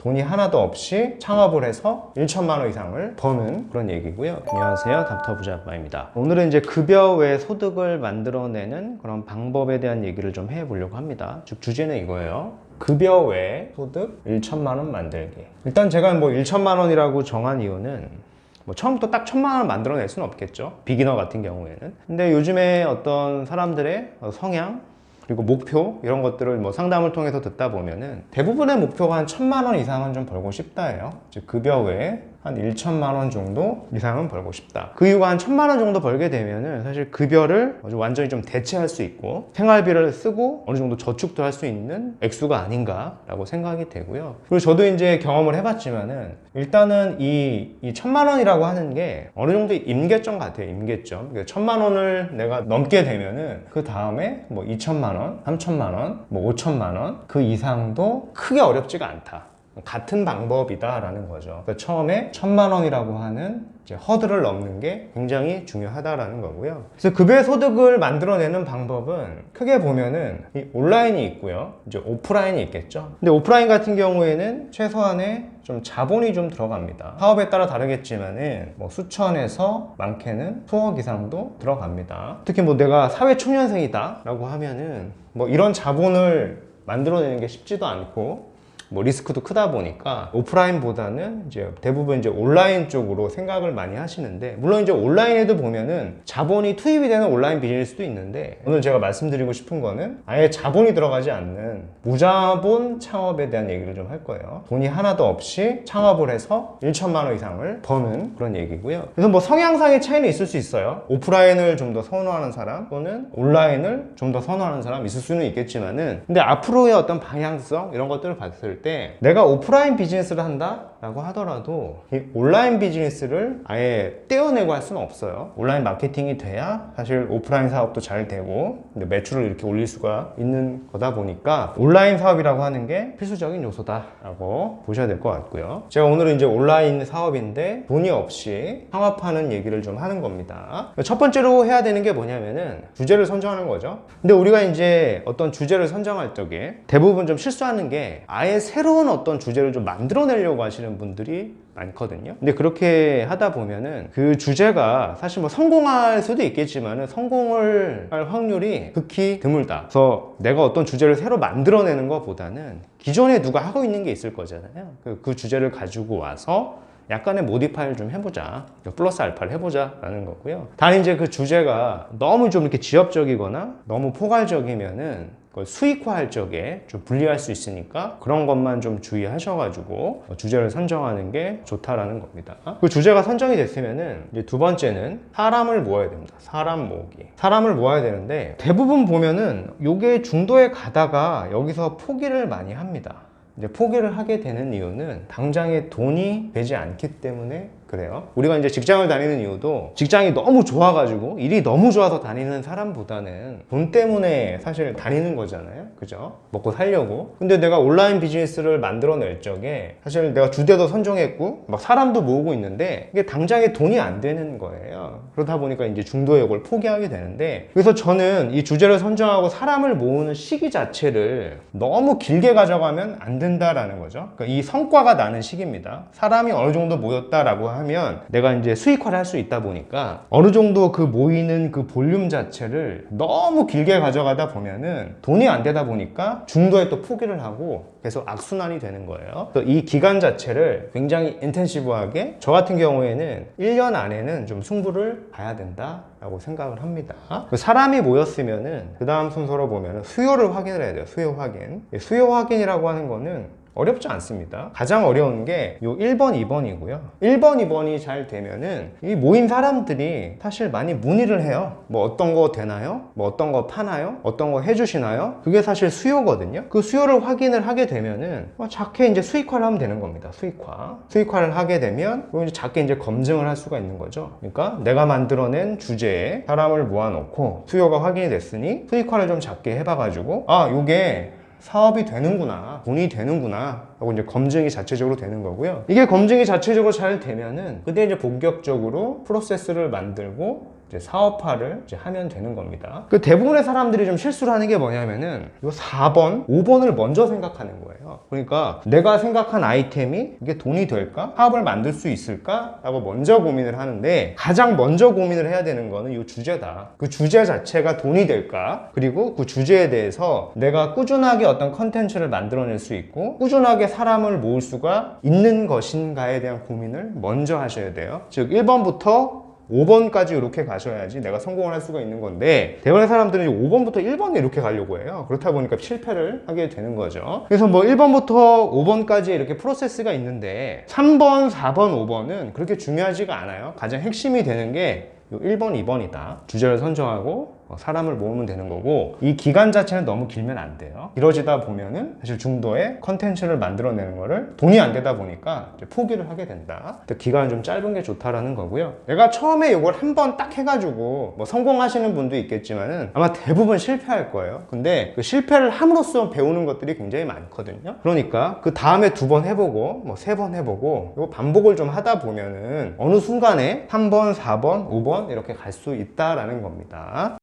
돈이 하나도 없이 창업을 해서 1천만 원 이상을 버는 그런 얘기고요. 안녕하세요, 닥터 부자 아빠입니다. 오늘은 이제 급여 외 소득을 만들어내는 그런 방법에 대한 얘기를 좀 해보려고 합니다. 즉 주제는 이거예요. 급여 외 소득 1천만 원 만들기. 일단 제가 뭐 1천만 원이라고 정한 이유는 처음부터 딱 1,000만 원을 만들어낼 수는 없겠죠, 비기너 같은 경우에는. 근데 요즘에 어떤 사람들의 성향 그리고 목표 이런 것들을 상담을 통해서 듣다 보면은 대부분의 목표가 한 1,000만 원 이상은 좀 벌고 싶다예요. 즉 급여 외에 한 1천만 원 정도 이상은 벌고 싶다. 그 이유가 한 1,000만 원 정도 벌게 되면은 사실 급여를 완전히 좀 대체할 수 있고 생활비를 쓰고 어느 정도 저축도 할 수 있는 액수가 아닌가라고 생각이 되고요. 그리고 저도 이제 경험을 해봤지만은 일단은 이 1,000만 원이라고 하는 게 어느 정도 임계점 같아요. 임계점. 1,000만 원을 내가 넘게 되면은 그 다음에 2천만 원, 3천만 원, 5천만 원 그 이상도 크게 어렵지가 않다. 같은 방법이다라는 거죠. 그러니까 처음에 1,000만 원이라고 하는 허들을 넘는 게 굉장히 중요하다라는 거고요. 그래서 급여 소득을 만들어내는 방법은 크게 보면은 이 온라인이 있고요, 이제 오프라인이 있겠죠. 근데 오프라인 같은 경우에는 최소한의 좀 자본이 좀 들어갑니다. 사업에 따라 다르겠지만은 수천에서 많게는 수억 이상도 들어갑니다. 특히 내가 사회초년생이다 라고 하면은 이런 자본을 만들어내는 게 쉽지도 않고 리스크도 크다 보니까 오프라인보다는 이제 대부분 이제 온라인 쪽으로 생각을 많이 하시는데, 물론 이제 온라인에도 보면은 자본이 투입이 되는 온라인 비즈니스도 있는데, 오늘 제가 말씀드리고 싶은 거는 아예 자본이 들어가지 않는 무자본 창업에 대한 얘기를 좀 할 거예요. 돈이 하나도 없이 창업을 해서 1천만 원 이상을 버는 그런 얘기고요. 그래서 성향상의 차이는 있을 수 있어요. 오프라인을 좀 더 선호하는 사람 또는 온라인을 좀 더 선호하는 사람 있을 수는 있겠지만은, 근데 앞으로의 어떤 방향성 이런 것들을 봤을 때 내가 오프라인 비즈니스를 한다 라고 하더라도 이 온라인 비즈니스를 아예 떼어내고 할 수는 없어요. 온라인 마케팅이 돼야 사실 오프라인 사업도 잘 되고 매출을 이렇게 올릴 수가 있는 거다 보니까 온라인 사업이라고 하는 게 필수적인 요소다 라고 보셔야 될 것 같고요. 제가 오늘은 이제 온라인 사업인데 돈이 없이 창업하는 얘기를 좀 하는 겁니다. 첫 번째로 해야 되는 게 뭐냐면은 주제를 선정하는 거죠. 근데 우리가 이제 어떤 주제를 선정할 적에 대부분 좀 실수하는 게 아예 새로운 어떤 주제를 좀 만들어내려고 하시는 분들이 많거든요. 근데 그렇게 하다 보면은 그 주제가 사실 성공할 수도 있겠지만은 성공을 할 확률이 극히 드물다. 그래서 내가 어떤 주제를 새로 만들어내는 것보다는 기존에 누가 하고 있는 게 있을 거잖아요. 그 주제를 가지고 와서 약간의 모디파이를 좀 해보자, 플러스 알파를 해보자 라는 거고요. 단 이제 그 주제가 너무 좀 이렇게 지엽적이거나 너무 포괄적이면은 그걸 수익화할 적에 좀 불리할 수 있으니까 그런 것만 좀 주의하셔가지고 주제를 선정하는 게 좋다라는 겁니다. 그 주제가 선정이 됐으면은 이제 두 번째는 사람을 모아야 됩니다. 사람 모으기. 사람을 모아야 되는데 대부분 보면은 요게 중도에 가다가 여기서 포기를 많이 합니다. 이제 포기를 하게 되는 이유는 당장에 돈이 되지 않기 때문에 그래요. 우리가 이제 직장을 다니는 이유도 직장이 너무 좋아가지고 일이 너무 좋아서 다니는 사람보다는 돈 때문에 사실 다니는 거잖아요. 그죠? 먹고 살려고. 근데 내가 온라인 비즈니스를 만들어낼 적에 사실 내가 주제도 선정했고 사람도 모으고 있는데 이게 당장에 돈이 안 되는 거예요. 그러다 보니까 이제 중도에 이걸 포기하게 되는데, 그래서 저는 이 주제를 선정하고 사람을 모으는 시기 자체를 너무 길게 가져가면 안 된다라는 거죠. 그러니까 이 성과가 나는 시기입니다. 사람이 어느 정도 모였다라고 하면 내가 이제 수익화를 할 수 있다 보니까 어느 정도 그 모이는 그 볼륨 자체를 너무 길게 가져가다 보면은 돈이 안 되다 보니까 중도에 또 포기를 하고 계속 악순환이 되는 거예요. 이 기간 자체를 굉장히 인텐시브하게, 저 같은 경우에는 1년 안에는 좀 승부를 봐야 된다 라고 생각을 합니다. 사람이 모였으면은 그 다음 순서로 보면은 수요를 확인을 해야 돼요. 수요 확인. 수요 확인이라고 하는 거는 어렵지 않습니다. 가장 어려운 게 요 1번, 2번이고요. 1번, 2번이 잘 되면은 이 모인 사람들이 사실 많이 문의를 해요. 어떤 거 되나요? 어떤 거 파나요? 어떤 거 해주시나요? 그게 사실 수요거든요. 그 수요를 확인을 하게 되면은 작게 이제 수익화를 하면 되는 겁니다. 수익화를 하게 되면 이제 작게 이제 검증을 할 수가 있는 거죠. 그러니까 내가 만들어낸 주제에 사람을 모아놓고 수요가 확인이 됐으니 수익화를 좀 작게 해봐가지고 요게 사업이 되는구나, 돈이 되는구나 하고 이제 검증이 자체적으로 되는 거고요. 이게 검증이 자체적으로 잘 되면은 그때 이제 본격적으로 프로세스를 만들고 이제 사업화를 이제 하면 되는 겁니다. 그 대부분의 사람들이 좀 실수를 하는 게 뭐냐면은 이 4번, 5번을 먼저 생각하는 거예요. 그러니까 내가 생각한 아이템이 이게 돈이 될까? 사업을 만들 수 있을까? 라고 먼저 고민을 하는데 가장 먼저 고민을 해야 되는 거는 이 주제다. 그 주제 자체가 돈이 될까? 그리고 그 주제에 대해서 내가 꾸준하게 어떤 컨텐츠를 만들어낼 수 있고 꾸준하게 사람을 모을 수가 있는 것인가에 대한 고민을 먼저 하셔야 돼요. 즉 1번부터 5번까지 이렇게 가셔야지 내가 성공을 할 수가 있는 건데 대부분의 사람들은 5번부터 1번에 이렇게 가려고 해요. 그렇다 보니까 실패를 하게 되는 거죠. 그래서 뭐 1번부터 5번까지 이렇게 프로세스가 있는데 3번, 4번, 5번은 그렇게 중요하지가 않아요. 가장 핵심이 되는 게 1번, 2번이다. 주제를 선정하고 사람을 모으면 되는 거고 이 기간 자체는 너무 길면 안 돼요. 이러지다 보면은 사실 중도에 컨텐츠를 만들어내는 거를 돈이 안 되다 보니까 이제 포기를 하게 된다. 기간은 좀 짧은 게 좋다라는 거고요. 내가 처음에 이걸 한 번 딱 해가지고 뭐 성공하시는 분도 있겠지만은 아마 대부분 실패할 거예요. 근데 그 실패를 함으로써 배우는 것들이 굉장히 많거든요. 그러니까 그 다음에 2번 해보고 뭐 3번 해보고 이거 반복을 좀 하다 보면은 어느 순간에 3번, 4번, 5번 이렇게 갈 수 있다라는 겁니다.